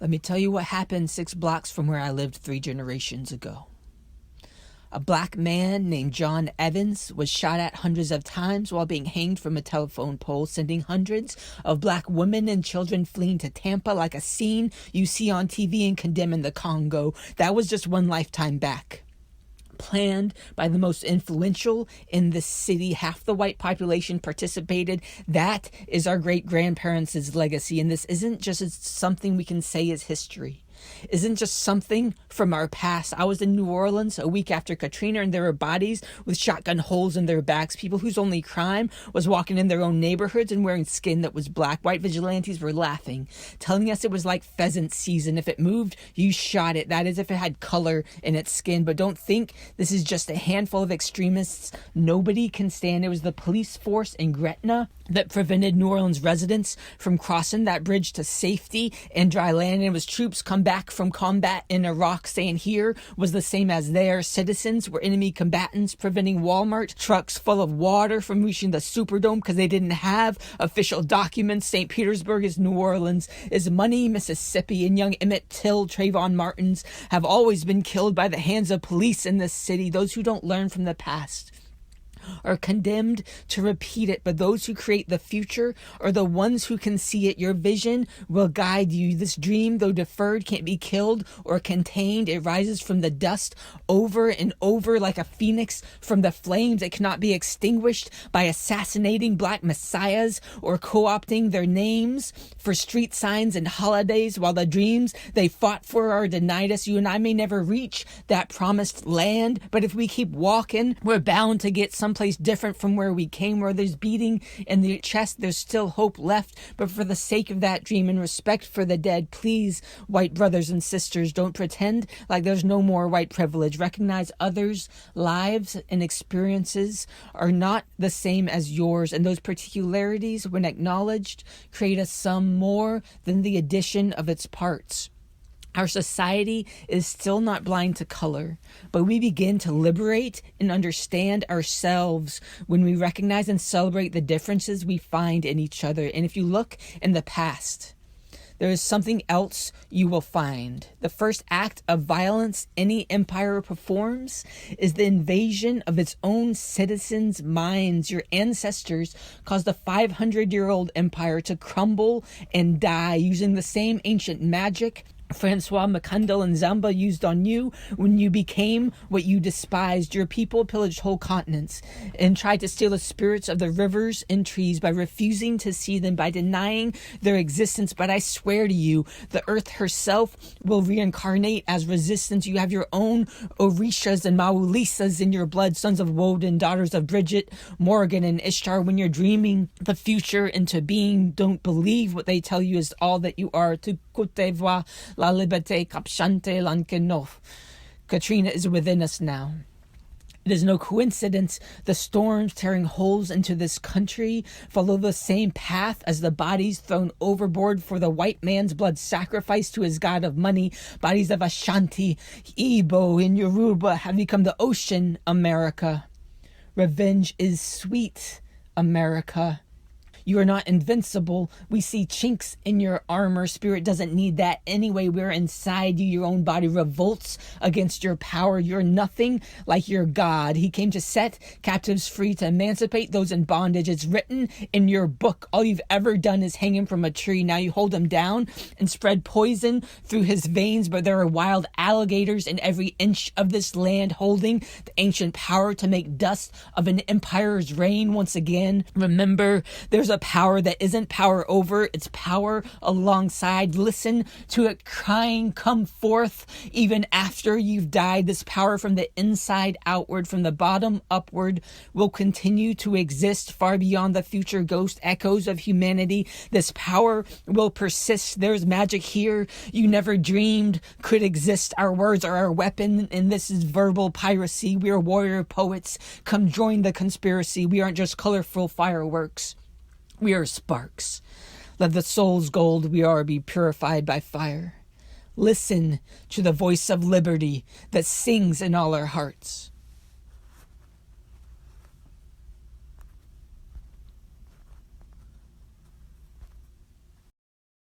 Let me tell you what happened 6 blocks from where I lived 3 generations ago. A black man named John Evans was shot at hundreds of times while being hanged from a telephone pole, sending hundreds of black women and children fleeing to Tampa like a scene you see on TV and condemn in the Congo. That was just one lifetime back. Planned by the most influential in the city. Half the white population participated. That is our great-grandparents' legacy. And this isn't just something we can say is history. Isn't just something from our past. I was in New Orleans a week after Katrina, and there were bodies with shotgun holes in their backs. People whose only crime was walking in their own neighborhoods and wearing skin that was black. White vigilantes were laughing, telling us it was like pheasant season. If it moved, you shot it. That is, if it had color in its skin. But don't think this is just a handful of extremists nobody can stand. It was the police force in Gretna that prevented New Orleans residents from crossing that bridge to safety and dry land. And it was troops come back from combat in Iraq saying here was the same as there. Citizens were enemy combatants, preventing Walmart trucks full of water from reaching the Superdome because they didn't have official documents. St. Petersburg is New Orleans, is Money, Mississippi, and young Emmett Till, Trayvon Martins have always been killed by the hands of police in this city. Those who don't learn from the past are condemned to repeat it, but those who create the future are the ones who can see it. Your vision will guide you. This dream, though deferred, can't be killed or contained. It rises from the dust over and over like a phoenix from the flames. It cannot be extinguished by assassinating black messiahs or co-opting their names for street signs and holidays, while the dreams they fought for are denied us. You and I may never reach that promised land, but if we keep walking, we're bound to get someplace different from where we came. Where there's beating in the chest, there's still hope left. But for the sake of that dream and respect for the dead, please, white brothers and sisters, don't pretend like there's no more white privilege. Recognize others' lives and experiences are not the same as yours, and those particularities, when acknowledged, create a sum more than the addition of its parts. Our society is still not blind to color, but we begin to liberate and understand ourselves when we recognize and celebrate the differences we find in each other. And if you look in the past, there is something else you will find. The first act of violence any empire performs is the invasion of its own citizens' minds. Your ancestors caused a 500-year-old empire to crumble and die using the same ancient magic Francois Macundal and Zamba used on you when you became what you despised. Your people pillaged whole continents and tried to steal the spirits of the rivers and trees by refusing to see them, by denying their existence. But I swear to you, the earth herself will reincarnate as resistance. You have your own Orishas and Maulisas in your blood, sons of Woden, daughters of Bridget, Morgan, and Ishtar. When you're dreaming the future into being, don't believe what they tell you is all that you are. To Côte d'Ivoire, La Liberté, Capchante, Lankenov. Katrina is within us now. It is no coincidence the storms tearing holes into this country follow the same path as the bodies thrown overboard for the white man's blood sacrifice to his god of money. Bodies of Ashanti, Igbo, and Yoruba have become the ocean, America. Revenge is sweet, America. You are not invincible. We see chinks in your armor. Spirit doesn't need that anyway. We're inside you. Your own body revolts against your power. You're nothing like your God. He came to set captives free, to emancipate those in bondage. It's written in your book. All you've ever done is hang him from a tree. Now you hold him down and spread poison through his veins. But there are wild alligators in every inch of this land, holding the ancient power to make dust of an empire's reign once again. Remember, there's a power that isn't power over, it's power alongside. Listen to it crying, come forth even after you've died. This power from the inside outward, from the bottom upward, will continue to exist far beyond the future ghost echoes of humanity. This power will persist. There's magic here you never dreamed could exist. Our words are our weapon, and this is verbal piracy. We are warrior poets. Come join the conspiracy. We aren't just colorful fireworks. We are sparks. Let the soul's gold we are be purified by fire. Listen to the voice of liberty that sings in all our hearts.